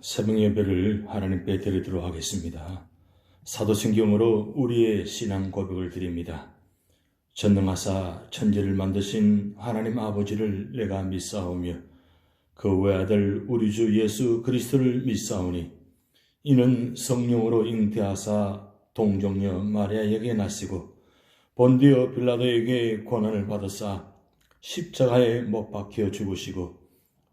새벽 예배를 하나님께 드리도록 하겠습니다. 사도신경으로 우리의 신앙 고백을 드립니다. 전능하사 천지를 만드신 하나님 아버지를 내가 믿사오며 그 외아들 우리 주 예수 그리스도를 믿사오니 이는 성령으로 잉태하사 동정녀 마리아에게 나시고 본디오 빌라도에게 고난을 받으사 십자가에 못 박혀 죽으시고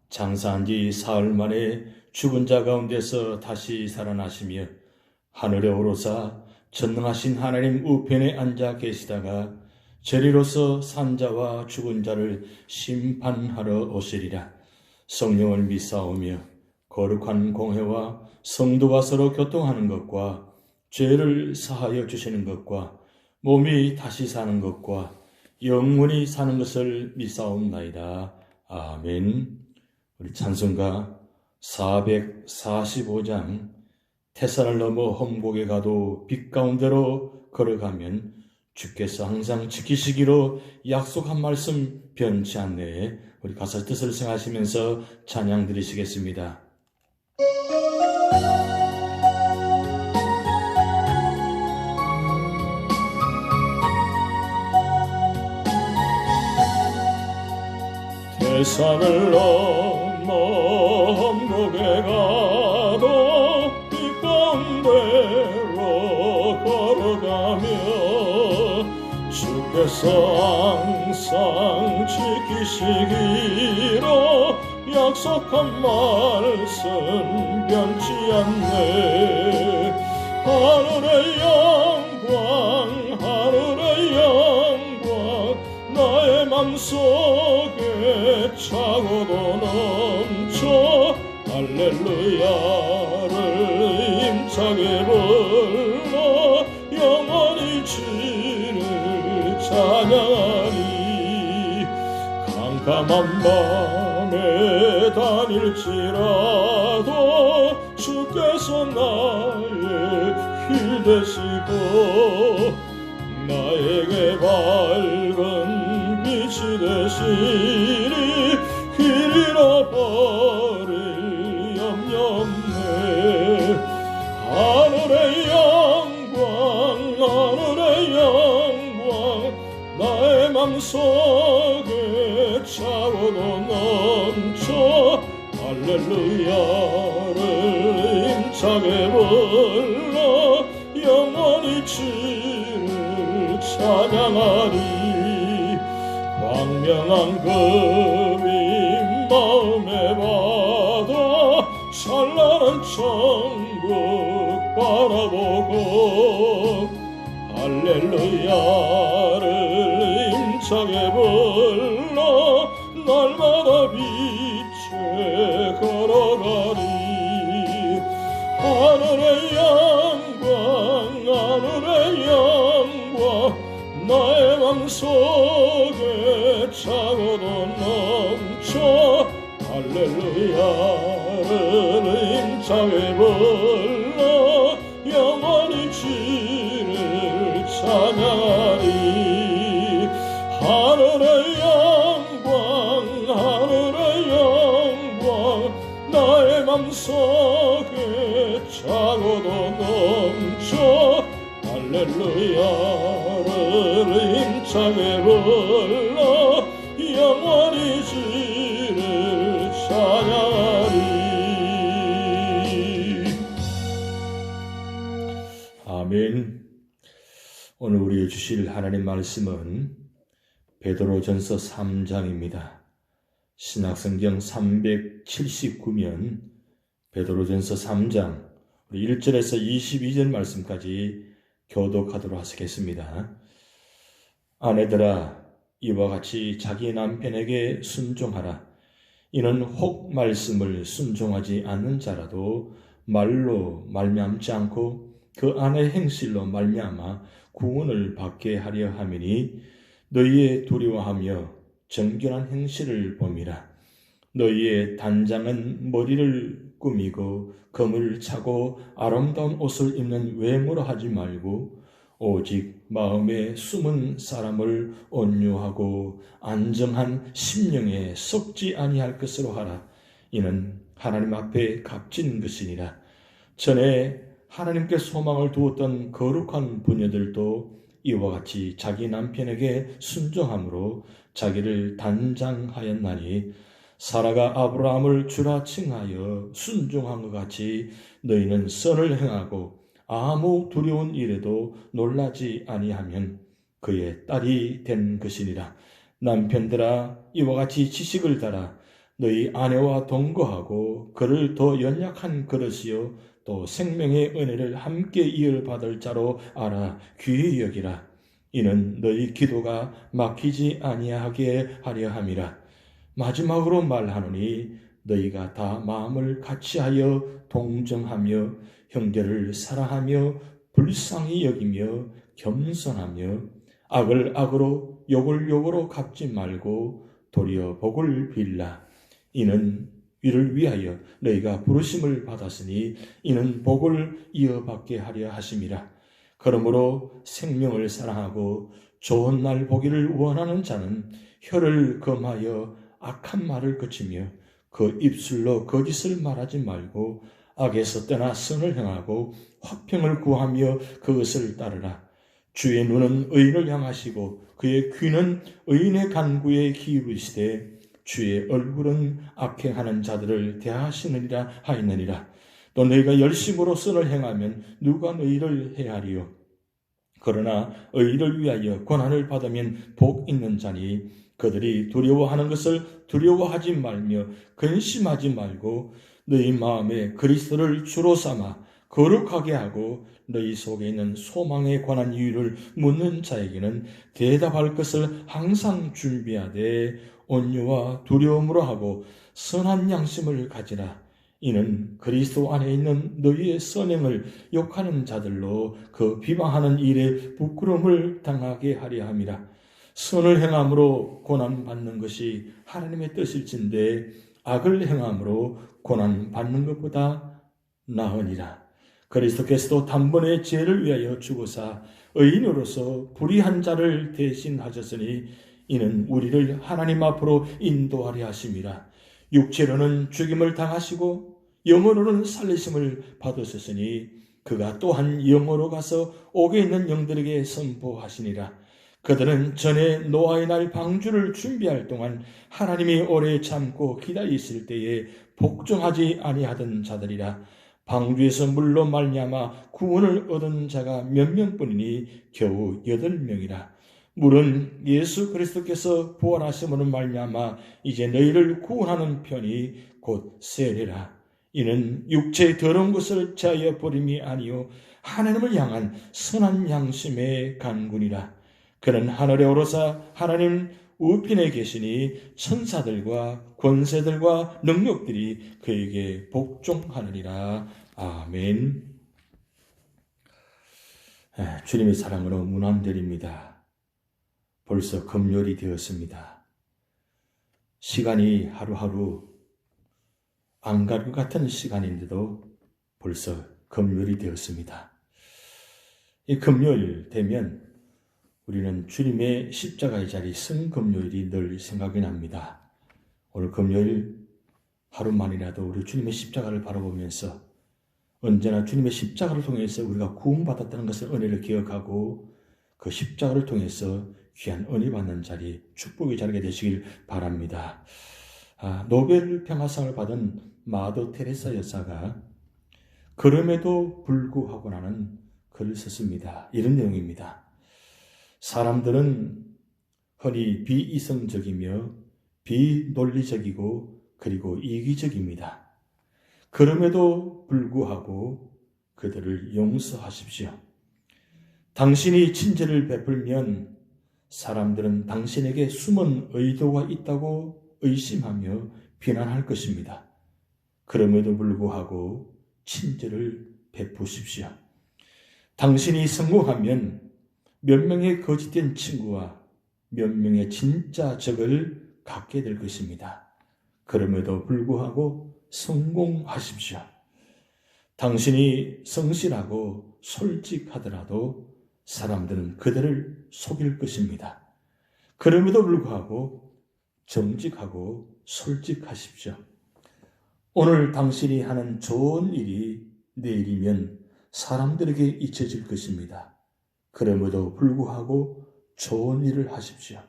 장사한 지 사흘 만에 죽은 자 가운데서 다시 살아나시며 하늘에 오르사 전능하신 하나님 우편에 앉아 계시다가 저리로서 산자와 죽은 자를 심판하러 오시리라. 성령을 믿사오며 거룩한 공회와 성도가 서로 교통하는 것과 죄를 사하여 주시는 것과 몸이 다시 사는 것과 영원히 사는 것을 믿사옵나이다. 아멘. 우리 찬송가 445장 태산을 넘어 험곡에 가도 빛 가운데로 걸어가면 주께서 항상 지키시기로 약속한 말씀 변치 않네. 우리 가사 뜻을 생각하시면서 찬양 드리시겠습니다. 태산을 넘어 험곡에 가도 빛 가운데로 걸어가며 주께서 항상 지키시기로 약속한 말씀 변치 않네. 하늘의 영광 하늘의 영광 나의 맘속에 차고도 넘쳐 할렐루야를 힘차게 불러 영원히 주를 찬양하리. 캄캄한 밤에 다닐지라도 주께서 나의 길 되시고 나에게 밝은 빛이 되시니 길 잃어버릴 염려 없네. 하늘의 영광 하늘의 영광 나의 맘속에 차고도 넘쳐 할렐루야를 힘차게 불러 영원히 주를 찬양하리. 광명한 금이 마음에 받아 찬란한 천국 바라보고 할렐루야를 힘차게 불러 날마다 빛에 걸어가리. 하늘의 영광 하늘의 영광 나의 맘속에 차고도 넘쳐 할렐루야를 힘차게 불러 영원히 주를 찬양하리. 하늘의 영광 하늘의 영광 나의 맘속에 차고도 넘쳐 할렐루야를 힘차게 불러 영원히 주를 찬양하리. 아멘. 오늘 우리에게 주실 하나님 말씀은 베드로전서 3장입니다. 신약성경 379면 베드로전서 3장 1절에서 22절 말씀까지 교독하도록 하시겠습니다. 아내들아 이와 같이 자기 남편에게 순종하라. 이는 혹 말씀을 순종하지 않는 자라도 말로 말미암지 않고 그 아내의 행실로 말미암아 구원을 받게 하려 함이니 너희의 두려워하며 정결한 행실을 봄이라. 너희의 단장은 머리를 꾸미고 금을 차고 아름다운 옷을 입는 외모로 하지 말고 오직 마음에 숨은 사람을 온유하고 안정한 심령에 썩지 아니할 것으로 하라. 이는 하나님 앞에 값진 것이니라. 전에 하나님께 소망을 두었던 거룩한 부녀들도 이와 같이 자기 남편에게 순종함으로 자기를 단장하였나니 사라가 아브라함을 주라 칭하여 순종한 것 같이 너희는 선을 행하고 아무 두려운 일에도 놀라지 아니하면 그의 딸이 된 것이니라. 남편들아, 이와 같이 지식을 달아 너희 아내와 동거하고 그를 더 연약한 그릇이요 또 생명의 은혜를 함께 이어받을 자로 알아 귀히 여기라. 이는 너희 기도가 막히지 아니하게 하려 함이라. 마지막으로 말하노니 너희가 다 마음을 같이하여 동정하며 형제를 사랑하며 불쌍히 여기며 겸손하며 악을 악으로 욕을 욕으로 갚지 말고 도리어 복을 빌라. 이는 이를 위하여 너희가 부르심을 받았으니 이는 복을 이어받게 하려 하심이라. 그러므로 생명을 사랑하고 좋은 날 보기를 원하는 자는 혀를 금하여 악한 말을 그치며 그 입술로 거짓을 말하지 말고 악에서 떠나 선을 행하고 화평을 구하며 그것을 따르라. 주의 눈은 의인을 향하시고 그의 귀는 의인의 간구에 기울이시되 주의 얼굴은 악행하는 자들을 대하시느니라 하였느니라. 또 너희가 열심으로 선을 행하면 누가 너희를 해하리요? 그러나 의를 위하여 고난을 받으면 복 있는 자니 그들이 두려워하는 것을 두려워하지 말며 근심하지 말고 너희 마음에 그리스도를 주로 삼아 거룩하게 하고 너희 속에 있는 소망에 관한 이유를 묻는 자에게는 대답할 것을 항상 준비하되 온유와 두려움으로 하고 선한 양심을 가지라. 이는 그리스도 안에 있는 너희의 선행을 욕하는 자들로 그 비방하는 일에 부끄러움을 당하게 하려 함이라. 선을 행함으로 고난받는 것이 하나님의 뜻일진데 악을 행함으로 고난받는 것보다 나으니라. 그리스도께서도 단번에 죄를 위하여 죽으사 의인으로서 불의한 자를 대신하셨으니 이는 우리를 하나님 앞으로 인도하려 하심이라. 육체로는 죽임을 당하시고 영으로는 살리심을 받으셨으니 그가 또한 영으로 가서 옥에 있는 영들에게 선포하시니라. 그들은 전에 노아의 날 방주를 준비할 동안 하나님이 오래 참고 기다리실 때에 복종하지 아니하던 자들이라. 방주에서 물로 말미암아 구원을 얻은 자가 몇 명뿐이니 겨우 8명이라. 물은 예수 그리스도께서 부활하심으로 말미암아 이제 너희를 구원하는 편이 곧 세례라. 이는 육체의 더러운 것을 제하여 버림이 아니요 하나님을 향한 선한 양심의 간군이라. 그는 하늘에 오르사 하나님 우편에 계시니 천사들과 권세들과 능력들이 그에게 복종하느니라. 아멘. 주님의 사랑으로 문안드립니다. 벌써 금요일이 되었습니다. 시간이 하루하루 안 갈 것 같은 시간인데도 벌써 금요일이 되었습니다. 이 금요일 되면 우리는 주님의 십자가의 자리 승금요일이 늘 생각이 납니다. 오늘 금요일 하루만이라도 우리 주님의 십자가를 바라보면서 언제나 주님의 십자가를 통해서 우리가 구원받았다는 것을 은혜를 기억하고 그 십자가를 통해서 귀한 은혜 받는 자리, 축복의 자리가 되시길 바랍니다. 노벨 평화상을 받은 마더 테레사 여사가 그럼에도 불구하고라는 글을 썼습니다. 이런 내용입니다. 사람들은 흔히 비이성적이며 비논리적이고 그리고 이기적입니다. 그럼에도 불구하고 그들을 용서하십시오. 당신이 친절을 베풀면 사람들은 당신에게 숨은 의도가 있다고 의심하며 비난할 것입니다. 그럼에도 불구하고 친절을 베푸십시오. 당신이 성공하면 몇 명의 거짓된 친구와 몇 명의 진짜 적을 갖게 될 것입니다. 그럼에도 불구하고 성공하십시오. 당신이 성실하고 솔직하더라도 사람들은 그들을 속일 것입니다. 그럼에도 불구하고 정직하고 솔직하십시오. 오늘 당신이 하는 좋은 일이 내일이면 사람들에게 잊혀질 것입니다. 그럼에도 불구하고 좋은 일을 하십시오.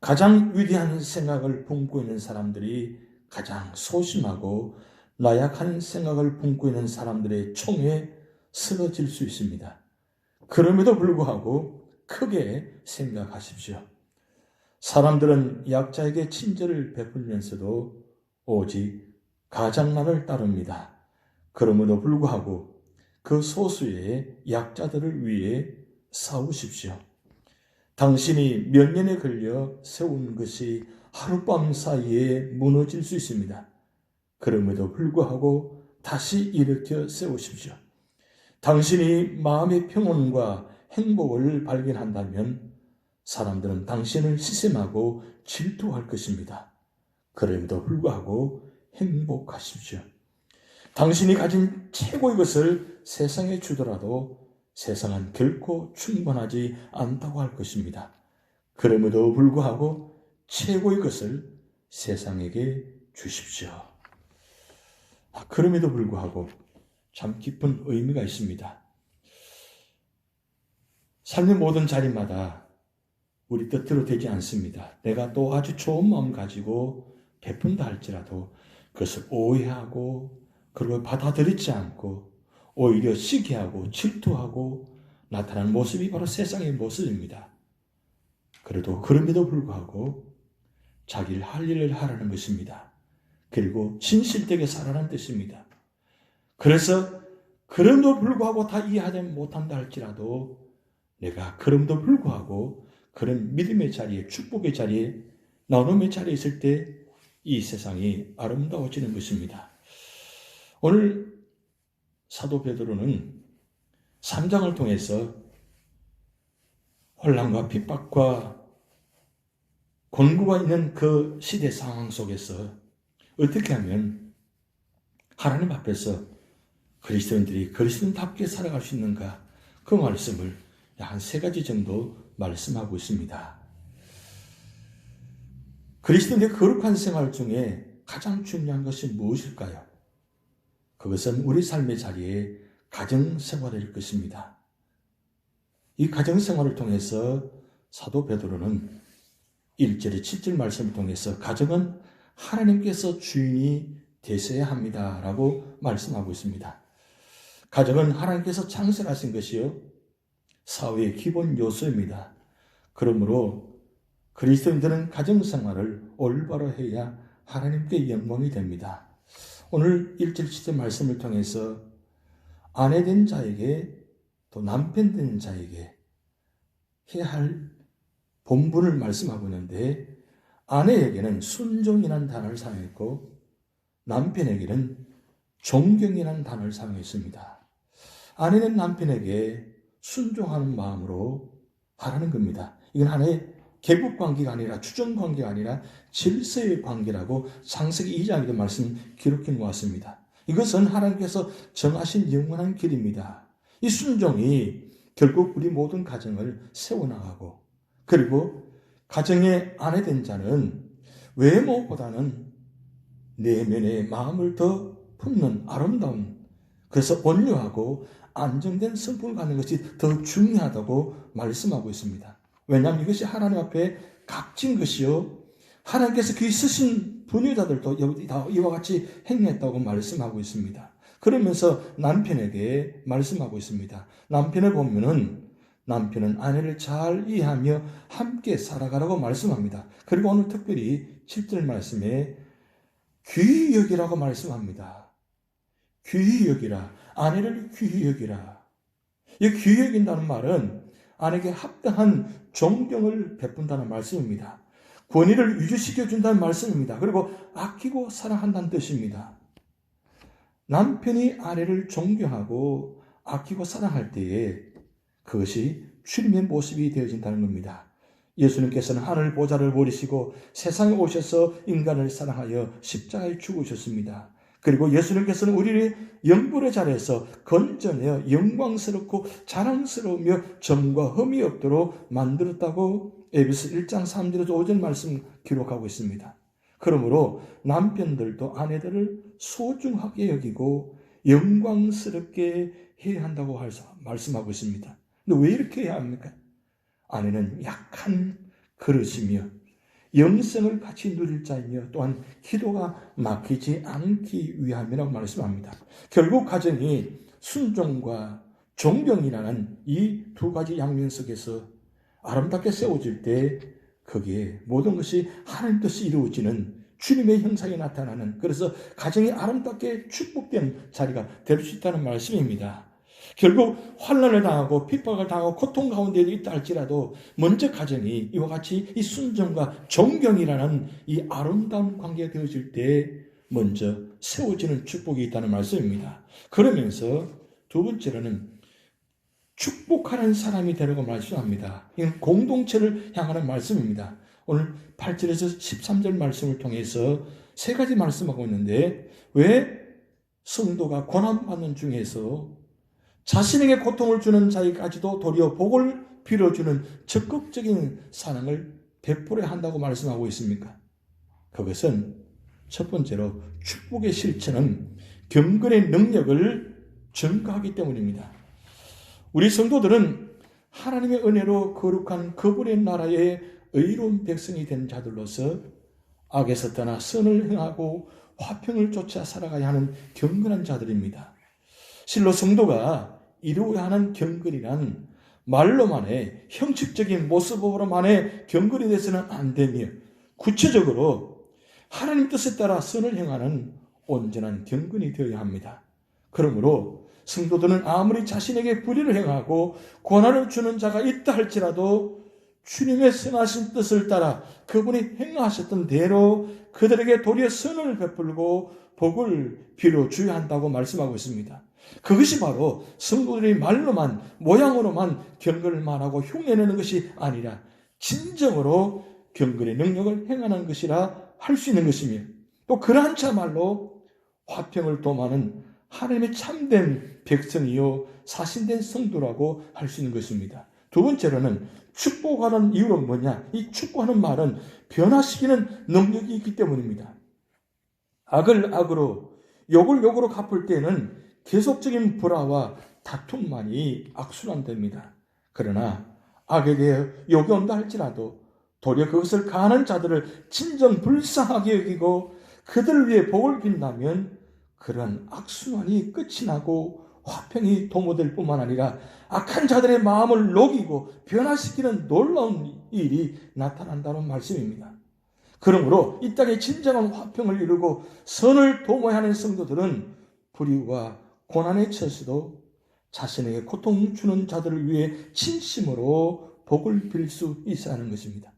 가장 위대한 생각을 품고 있는 사람들이 가장 소심하고 나약한 생각을 품고 있는 사람들의 총에 쓰러질 수 있습니다. 그럼에도 불구하고 크게 생각하십시오. 사람들은 약자에게 친절을 베풀면서도 오직 가장만을 따릅니다. 그럼에도 불구하고 그 소수의 약자들을 위해 싸우십시오. 당신이 몇 년에 걸려 세운 것이 하룻밤 사이에 무너질 수 있습니다. 그럼에도 불구하고 다시 일으켜 세우십시오. 당신이 마음의 평온과 행복을 발견한다면 사람들은 당신을 시샘하고 질투할 것입니다. 그럼에도 불구하고 행복하십시오. 당신이 가진 최고의 것을 세상에 주더라도 세상은 결코 충분하지 않다고 할 것입니다. 그럼에도 불구하고 최고의 것을 세상에게 주십시오. 그럼에도 불구하고 참 깊은 의미가 있습니다. 삶의 모든 자리마다 우리 뜻대로 되지 않습니다. 내가 또 아주 좋은 마음 가지고 베푼다 할지라도 그것을 오해하고 그걸 받아들이지 않고 오히려 시기하고 질투하고 나타나는 모습이 바로 세상의 모습입니다. 그래도 그럼에도 불구하고 자기를 할 일을 하라는 것입니다. 그리고 진실되게 살아라는 뜻입니다. 그래서 그럼에도 불구하고 다 이해하지 못한다 할지라도 내가 그럼에도 불구하고 그런 믿음의 자리에, 축복의 자리에, 나눔의 자리에 있을 때 이 세상이 아름다워지는 것입니다. 오늘 사도 베드로는 3장을 통해서 혼란과 핍박과 곤고가 있는 그 시대 상황 속에서 어떻게 하면 하나님 앞에서 그리스도인들이 그리스도인답게 살아갈 수 있는가, 그 말씀을 한 3가지 정도 말씀하고 있습니다. 그리스도인의 거룩한 생활 중에 가장 중요한 것이 무엇일까요? 그것은 우리 삶의 자리에 가정생활일 것입니다. 이 가정생활을 통해서 사도 베드로는 1절에 7절 말씀을 통해서 가정은 하나님께서 주인이 되셔야 합니다 라고 말씀하고 있습니다. 가정은 하나님께서 창설하신 것이요 사회의 기본 요소입니다. 그러므로 그리스도인들은 가정생활을 올바로 해야 하나님께 영광이 됩니다. 오늘 1절 7절 말씀을 통해서 아내 된 자에게 또 남편 된 자에게 해야 할 본분을 말씀하고 있는데, 아내에게는 순종이라는 단어를 사용했고 남편에게는 존경이라는 단어를 사용했습니다. 아내는 남편에게 순종하는 마음으로 하라는 겁니다. 이건 하나의 계급 관계가 아니라 추정 관계가 아니라 질서의 관계라고 창세기 2장에도 말씀 기록해 놓았습니다. 이것은 하나님께서 정하신 영원한 길입니다. 이 순종이 결국 우리 모든 가정을 세워나가고, 그리고 가정의 아내 된 자는 외모보다는 내면의 마음을 더 품는 아름다운, 그래서 온유하고 안정된 성품을 갖는 것이 더 중요하다고 말씀하고 있습니다. 왜냐하면 이것이 하나님 앞에 값진 것이요 하나님께서 그 쓰신 분유자들도 이와 같이 행했다고 말씀하고 있습니다. 그러면서 남편에게 말씀하고 있습니다. 남편을 보면은 남편은 아내를 잘 이해하며 함께 살아가라고 말씀합니다. 그리고 오늘 특별히 7절 말씀에 귀히 여기라고 말씀합니다. 귀히 여기라. 아내를 귀히 여기라. 이 귀히 여긴다는 말은 아내에게 합당한 존경을 베푼다는 말씀입니다. 권위를 유지시켜준다는 말씀입니다. 그리고 아끼고 사랑한다는 뜻입니다. 남편이 아내를 존경하고 아끼고 사랑할 때에 그것이 주님의 모습이 되어진다는 겁니다. 예수님께서는 하늘 보좌를 버리시고 세상에 오셔서 인간을 사랑하여 십자가에 죽으셨습니다. 그리고 예수님께서는 우리를 영불의 자리에서 건져내어 영광스럽고 자랑스러우며 점과 흠이 없도록 만들었다고 에베소 1장 3절에서 5절 말씀 기록하고 있습니다. 그러므로 남편들도 아내들을 소중하게 여기고 영광스럽게 해야 한다고 말씀하고 있습니다. 근데 왜 이렇게 해야 합니까? 아내는 약한 그릇이며 영성을 같이 누릴 자이며 또한 기도가 막히지 않기 위함이라고 말씀합니다. 결국 가정이 순종과 존경이라는 이 두 가지 양면 속에서 아름답게 세워질 때 거기에 모든 것이 하나님 뜻이 이루어지는 주님의 형상이 나타나는, 그래서 가정이 아름답게 축복된 자리가 될 수 있다는 말씀입니다. 결국 환난을 당하고 핍박을 당하고 고통 가운데 있다 할지라도 먼저 가정이 이와 같이 이 순종과 존경이라는 이 아름다운 관계가 되어질 때 먼저 세워지는 축복이 있다는 말씀입니다. 그러면서 두 번째로는 축복하는 사람이 되라고 말씀합니다. 이건 공동체를 향하는 말씀입니다. 오늘 8절에서 13절 말씀을 통해서 세 가지 말씀하고 있는데, 왜 성도가 고난받는 중에서 자신에게 고통을 주는 자에게까지도 도리어 복을 빌어주는 적극적인 사랑을 베풀어야 한다고 말씀하고 있습니까? 그것은 첫 번째로 축복의 실천은 경건의 능력을 증가하기 때문입니다. 우리 성도들은 하나님의 은혜로 거룩한 그분의 나라의 의로운 백성이 된 자들로서 악에서 떠나 선을 행하고 화평을 쫓아 살아가야 하는 경건한 자들입니다. 실로 성도가 이루어야 하는 경건이란 말로만의 형식적인 모습으로만의 경건이 돼서는 안 되며, 구체적으로 하나님 뜻에 따라 선을 행하는 온전한 경건이 되어야 합니다. 그러므로 성도들은 아무리 자신에게 불의를 행하고 고난을 주는 자가 있다 할지라도 주님의 선하신 뜻을 따라 그분이 행하셨던 대로 그들에게 도리어 선을 베풀고 복을 빌어줘야 한다고 말씀하고 있습니다. 그것이 바로 성도들이 말로만, 모양으로만 경건을 말하고 흉내내는 것이 아니라 진정으로 경건의 능력을 행하는 것이라 할 수 있는 것이며, 또 그러한 차말로 화평을 도모하는 하나님의 참된 백성이요 사신된 성도라고 할 수 있는 것입니다. 두 번째로는 축복하는 이유는 뭐냐? 이 축복하는 말은 변화시키는 능력이 있기 때문입니다. 악을 악으로, 욕을 욕으로 갚을 때는 계속적인 불화와 다툼만이 악순환됩니다. 그러나 악에게 욕이 온다 할지라도 도리어 그것을 가하는 자들을 진정 불쌍하게 여기고 그들을 위해 복을 빈다면 그러한 악순환이 끝이 나고 화평이 도모될 뿐만 아니라 악한 자들의 마음을 녹이고 변화시키는 놀라운 일이 나타난다는 말씀입니다. 그러므로 이 땅에 진정한 화평을 이루고 선을 도모해야 하는 성도들은 불의와 고난에 처해서도 자신에게 고통 주는 자들을 위해 진심으로 복을 빌 수 있어야 하는 것입니다.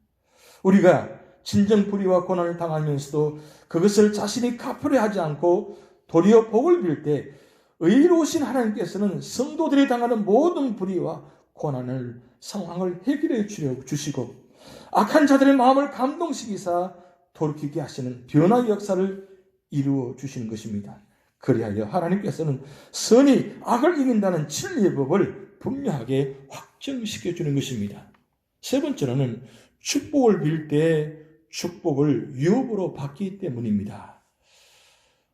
우리가 진정 불의와 고난을 당하면서도 그것을 자신이 갚으려 하지 않고 도리어 복을 빌 때 의로우신 하나님께서는 성도들이 당하는 모든 불의와 고난을, 상황을 해결해 주시고 악한 자들의 마음을 감동시키사 돌이키게 하시는 변화의 역사를 이루어 주시는 것입니다. 그리하여 하나님께서는 선이 악을 이긴다는 진리의 법을 분명하게 확정시켜 주는 것입니다. 세 번째로는 축복을 빌 때 축복을 유업으로 받기 때문입니다.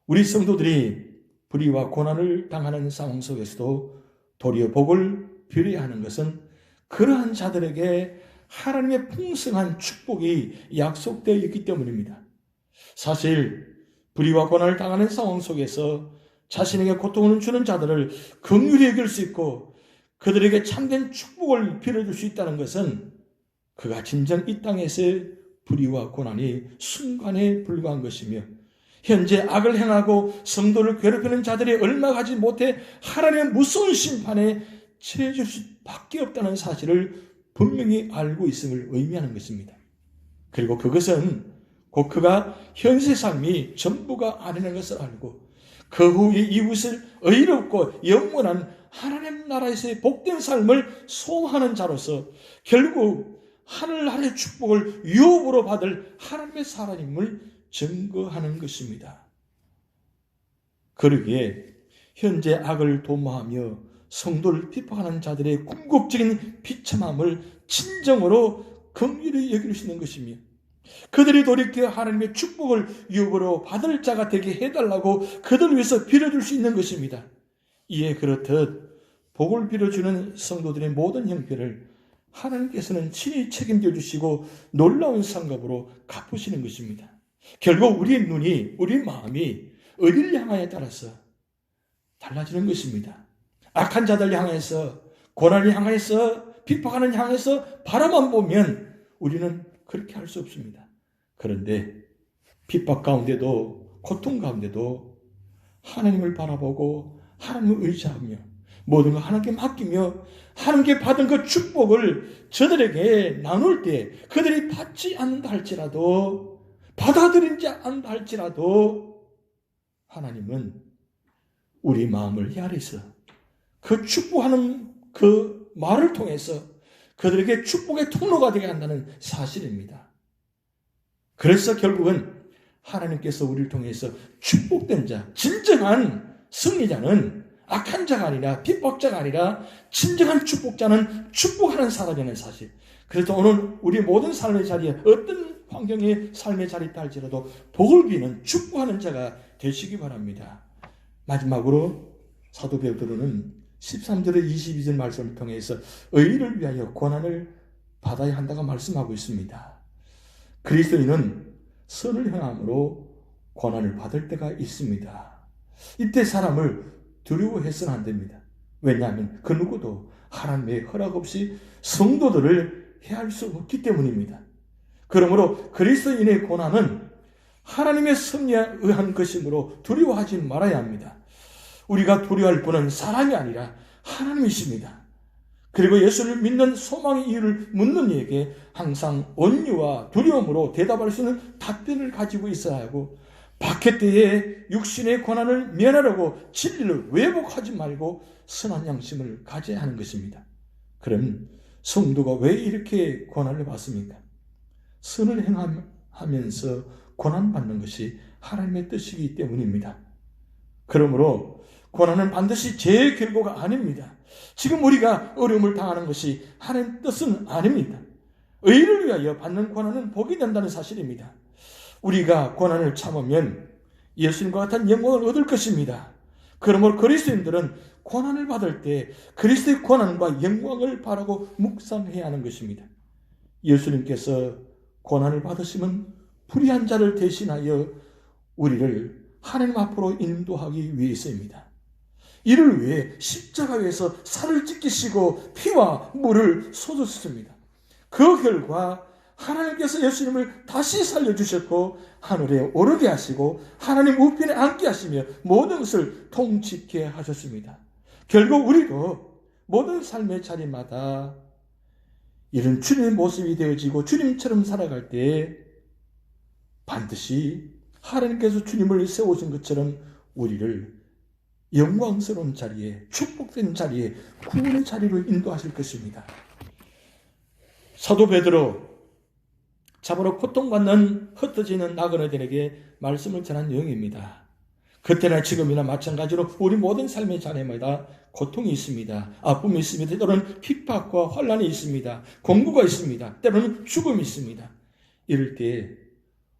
우리 성도들이 불의와 고난을 당하는 상황 속에서도 도리어 복을 빌어야 하는 것은 그러한 자들에게 하나님의 풍성한 축복이 약속되어 있기 때문입니다. 사실 불의와 고난을 당하는 상황 속에서 자신에게 고통을 주는 자들을 긍휼히 여길 수 있고 그들에게 참된 축복을 빌어줄 수 있다는 것은 그가 진정 이 땅에서의 불의와 고난이 순간에 불과한 것이며, 현재 악을 행하고 성도를 괴롭히는 자들이 얼마 가지 못해 하나님의 무서운 심판에 처해질 수밖에 없다는 사실을 분명히 알고 있음을 의미하는 것입니다. 그리고 그것은 곧 그가 현세 삶이 전부가 아니라는 것을 알고 그 후에 이웃을 의롭고 영원한 하나님 나라에서의 복된 삶을 소망하는 자로서 결국 하늘나라의 축복을 유업으로 받을 하나님의 사람임을 증거하는 것입니다. 그러기에 현재 악을 도모하며 성도를 핍박하는 자들의 궁극적인 비참함을 진정으로 긍휼히 여길 수 있는 것이며, 그들이 돌이켜 하나님의 축복을 유업으로 받을 자가 되게 해달라고 그들을 위해서 빌어줄 수 있는 것입니다. 이에 그렇듯 복을 빌어주는 성도들의 모든 형편을 하나님께서는 친히 책임져 주시고 놀라운 상급으로 갚으시는 것입니다. 결국 우리의 눈이, 우리의 마음이 어디를 향하에 따라서 달라지는 것입니다. 악한 자들 향해서, 고난을 향해서, 핍박하는 향해서 바라만 보면 우리는 그렇게 할 수 없습니다. 그런데 핍박 가운데도, 고통 가운데도 하나님을 바라보고 하나님을 의지하며 모든 걸 하나님께 맡기며 하나님께 받은 그 축복을 저들에게 나눌 때 그들이 받지 않는다 할지라도, 받아들이지 않는다 할지라도 하나님은 우리 마음을 헤아려서 그 축복하는 그 말을 통해서 그들에게 축복의 통로가 되게 한다는 사실입니다. 그래서 결국은 하나님께서 우리를 통해서 축복된 자, 진정한 승리자는 악한 자가 아니라, 핍박자가 아니라 진정한 축복자는 축복하는 사람이라는 사실. 그래서 오늘 우리 모든 삶의 자리에, 어떤 환경의 삶의 자리에 있다 할지라도 복을 비는 축복하는 자가 되시기 바랍니다. 마지막으로 사도 베드로는 13절에 22절 말씀을 통해서 의를 위하여 고난을 받아야 한다고 말씀하고 있습니다. 그리스도인은 선을 행함으로 고난을 받을 때가 있습니다. 이때 사람을 두려워해서는 안 됩니다. 왜냐하면 그 누구도 하나님의 허락 없이 성도들을 해할 수 없기 때문입니다. 그러므로 그리스도인의 고난은 하나님의 섭리에 의한 것이므로 두려워하지 말아야 합니다. 우리가 두려워할 분은 사람이 아니라 하나님이십니다. 그리고 예수를 믿는 소망의 이유를 묻는 이에게 항상 온유와 두려움으로 대답할 수 있는 답변을 가지고 있어야 하고, 박해 때에 육신의 고난을 면하려고 진리를 왜곡하지 말고 선한 양심을 가져야 하는 것입니다. 그럼 성도가 왜 이렇게 고난을 받습니까? 선을 행하면서 고난받는 것이 하나님의 뜻이기 때문입니다. 그러므로 고난은 반드시 죄의 결과가 아닙니다. 지금 우리가 어려움을 당하는 것이 하나님의 뜻은 아닙니다. 의를 위하여 받는 고난은 복이 된다는 사실입니다. 우리가 고난을 참으면 예수님과 같은 영광을 얻을 것입니다. 그러므로 그리스도인들은 고난을 받을 때 그리스도의 고난과 영광을 바라고 묵상해야 하는 것입니다. 예수님께서 고난을 받으시면 불의한 자를 대신하여 우리를 하나님 앞으로 인도하기 위해서입니다. 이를 위해 십자가에서 살을 찢기시고 피와 물을 쏟으셨습니다. 그 결과 하나님께서 예수님을 다시 살려주셨고 하늘에 오르게 하시고 하나님 우편에 앉게 하시며 모든 것을 통치케 하셨습니다. 결국 우리도 모든 삶의 자리마다 이런 주님의 모습이 되어지고 주님처럼 살아갈 때 반드시 하나님께서 주님을 세우신 것처럼 우리를 영광스러운 자리에, 축복된 자리에, 구원의 자리로 인도하실 것입니다. 사도 베드로 참으로 고통받는 흩어지는 나그네들에게 말씀을 전한 내용입니다. 그때나 지금이나 마찬가지로 우리 모든 삶의 자리마다 고통이 있습니다. 아픔이 있습니다. 때로는 핍박과 환난이 있습니다. 공고가 있습니다. 때로는 죽음이 있습니다. 이럴 때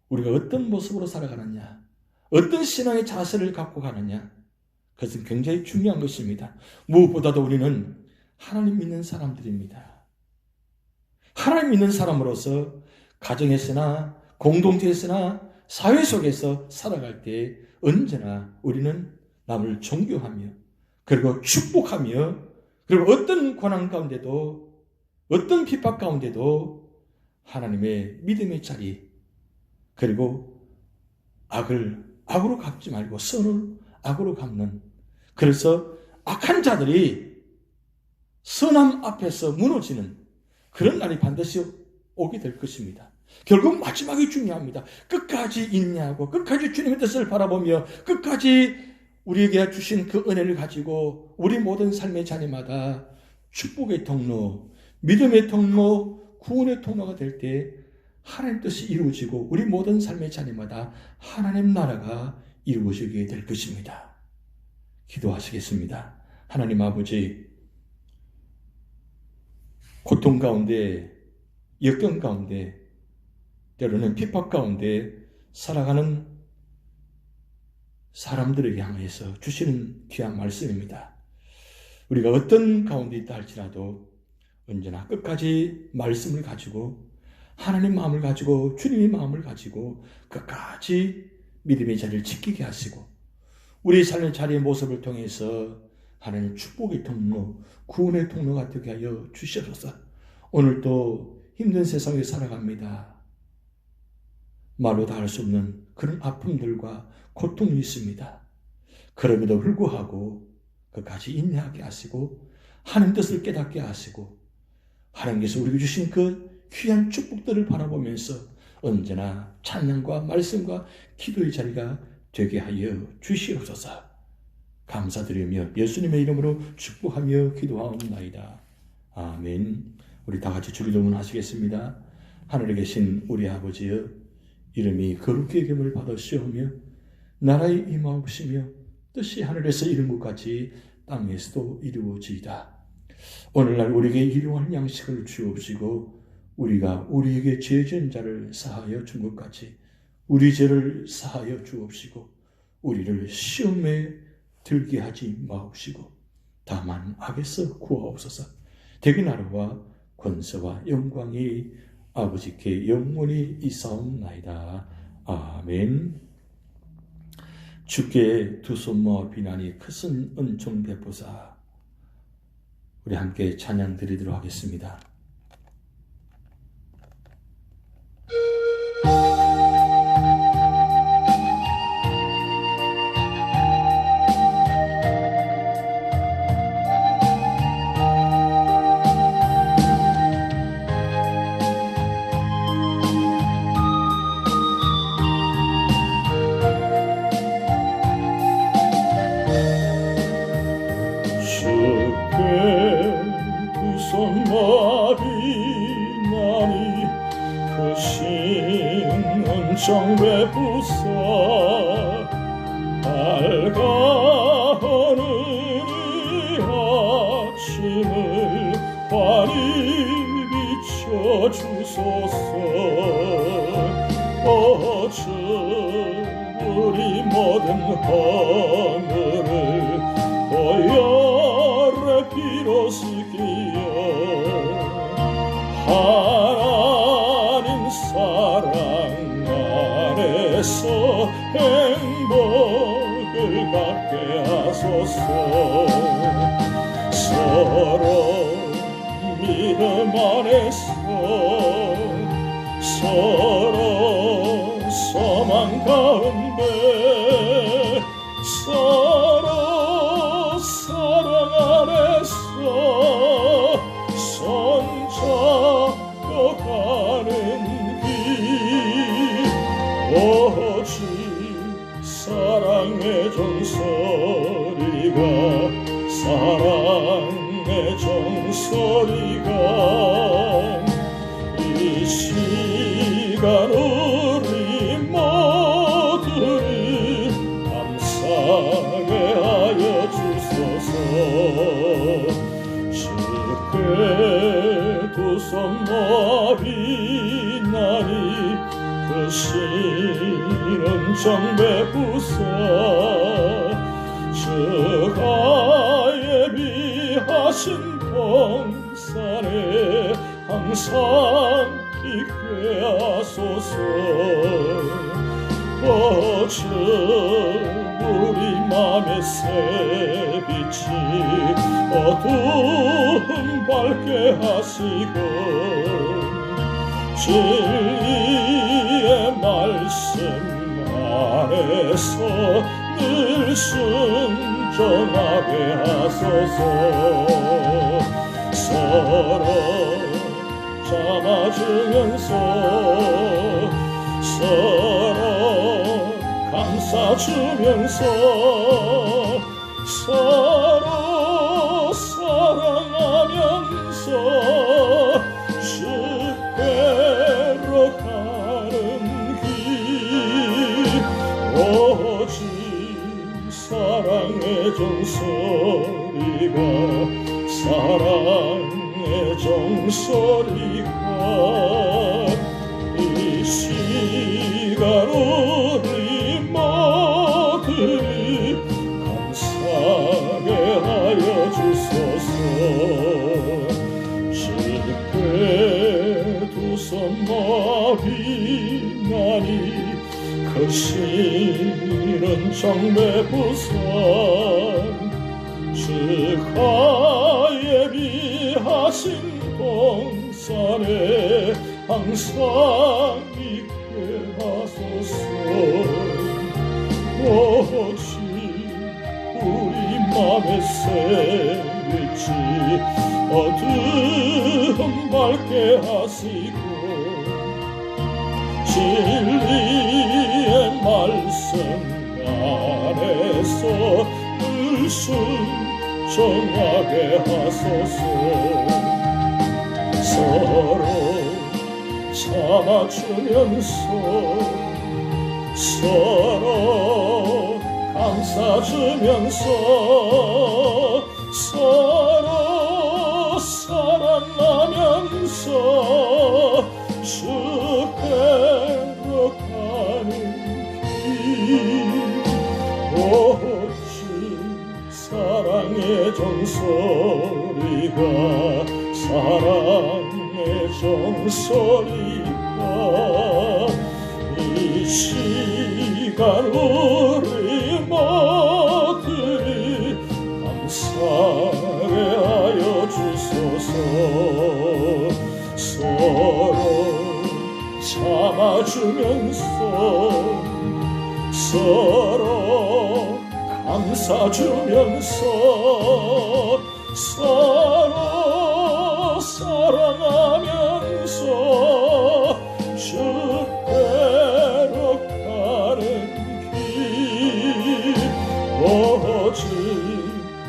우리가 어떤 모습으로 살아가느냐, 어떤 신앙의 자세를 갖고 가느냐, 그것은 굉장히 중요한 것입니다. 무엇보다도 우리는 하나님 믿는 사람들입니다. 하나님 믿는 사람으로서 가정에서나 공동체에서나 사회 속에서 살아갈 때 언제나 우리는 남을 존경하며 그리고 축복하며 그리고 어떤 고난 가운데도 어떤 핍박 가운데도 하나님의 믿음의 자리 그리고 악을 악으로 갚지 말고 선을 악으로 갚는, 그래서 악한 자들이 선함 앞에서 무너지는 그런 날이 반드시 오게 될 것입니다. 결국 마지막이 중요합니다. 끝까지 인내하고 끝까지 주님의 뜻을 바라보며 끝까지 우리에게 주신 그 은혜를 가지고 우리 모든 삶의 자리마다 축복의 통로, 믿음의 통로, 구원의 통로가 될 때 하나님 뜻이 이루어지고 우리 모든 삶의 자리마다 하나님 나라가 이루어지게 될 것입니다. 기도하시겠습니다. 하나님 아버지, 고통 가운데, 역경 가운데 때로는 핍박 가운데 살아가는 사람들에게 향해서 주시는 귀한 말씀입니다. 우리가 어떤 가운데 있다 할지라도 언제나 끝까지 말씀을 가지고 하나님 마음을 가지고 주님의 마음을 가지고 끝까지 믿음의 자리를 지키게 하시고 우리 삶의 자리의 모습을 통해서 하나님 축복의 통로, 구원의 통로가 되게 하여 주시옵소서. 오늘도 힘든 세상에 살아갑니다. 말로 다 할 수 없는 그런 아픔들과 고통이 있습니다. 그럼에도 불구하고 끝까지 인내하게 하시고 하나님 뜻을 깨닫게 하시고 하나님께서 우리에게 주신 그 귀한 축복들을 바라보면서 언제나 찬양과 말씀과 기도의 자리가 되게 하여 주시옵소서. 감사드리며 예수님의 이름으로 축복하며 기도하옵나이다. 아멘. 우리 다 같이 주기도문 하시겠습니다. 하늘에 계신 우리 아버지여, 이름이 거룩히 여김을 받으시오며 나라의 임하옵시며 뜻이 하늘에서 이룬 것 같이 땅에서도 이루어지이다. 오늘날 우리에게 일용할 양식을 주옵시고 우리가 우리에게 죄 지은 자를 사하여 준 것 같이 우리 죄를 사하여 주옵시고 우리를 시험에 들게 하지 마옵시고 다만 악에서 구하옵소서. 대기 나라와 권세와 영광이 아버지께 영원히 있사옵나이다. 아멘. 주께 두 손 모아 비나니 크신 은총 베푸사. 우리 함께 찬양 드리도록 하겠습니다. 정배 부사 밝아오는 이 아침을 환히 비춰주소서. 어저 우리 모든 허물을 보혈에 비로쓰기여 하나님 사랑 안에서 행복을 갖게 하소서. 서로 믿음 안에서 서로 소망 가운데 서로 사랑 안에서 손잡고 가는 오직 사랑의 종소리가 사랑의 종소리가 이 시간 우리 모두를 감사하게 하여 주소서. 주께 두 손 모아 비나니 크신 은총 베푸사 주가 예비하신 봉산에 항상 있게 하소서. 어저 우리 맘의 새빛이 어두움 밝게 하시고 진리의 말씀 안에서 늘 순종하게 하소서. 서로 잡아주면서 서로 감싸주면서 서로 사랑하면서 주께로 가는 길 오직 사랑의 종소리가 사랑의 종소리가 이 시간 우리 모두 감사하게 하여 주소서. 주께 두 손 모아 비나니 크시는 정매 부산 주가 예비하신 동산에 항상 있게 하소서. 오직 우리 맘에 새빛이 어두움 밝게 하시고 진리의 말씀 안에서 늘 순종하게 하소서. 서로 참아주면서 서로 감싸주면서 서로 사랑하면서 주께로 가는 길 오직 사랑의 종소리가 사랑의 종소리가 이 시간 우리 모두 감사하게 하여 주소서. 서로 참아주면서 서로 감싸주면서 서로 사랑하면서 주께로 가는 길 오직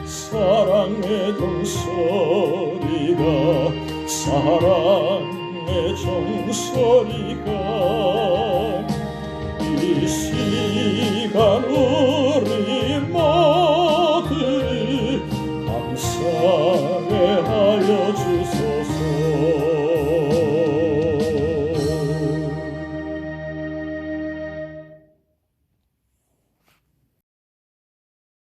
사랑의 종소리가 사랑의 종소리가 이 시간